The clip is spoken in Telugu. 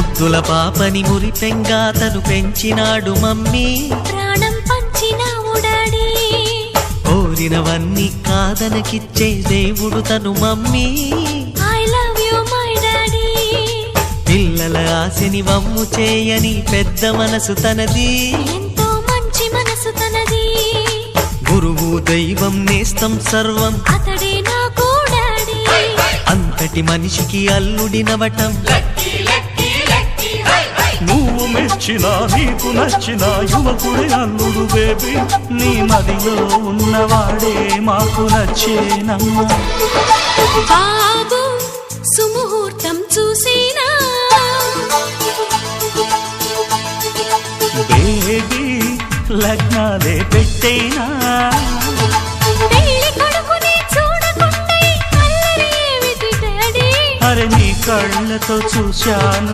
ముద్దుల పాపని మురిపెంగా తను పెంచినాడు మమ్మీ, ప్రాణం పంచినావు డాడీ. కోరినవన్నీ కాదనకిచ్చే దేవుడు తను mummy, I love you my daddy. పిల్లల ఆశని వమ్ము చేయని పెద్ద మనసు తనది, ఎంతో మంచి మనసు తనది. గురువు దైవం నేస్తం సర్వం అతడే నాకు డాడీ. అంతటి మనిషికి అల్లుడినవటం, నువ్వు మెచ్చినా నీకు నచ్చిన యువకుడే అల్లుడు బేబీ. నీ మదిలో ఉన్నవాడే మాకు నచ్చేనమ్మా. బాబు సుముహూర్తం చూసినా, బేబీ లగ్నాలే పెట్టేనా. పెళ్లి కొడుకుని చూడకుండా ఈ అల్లరి ఏమిటి డాడీ? అరే నీ కళ్ళతో చూశాను.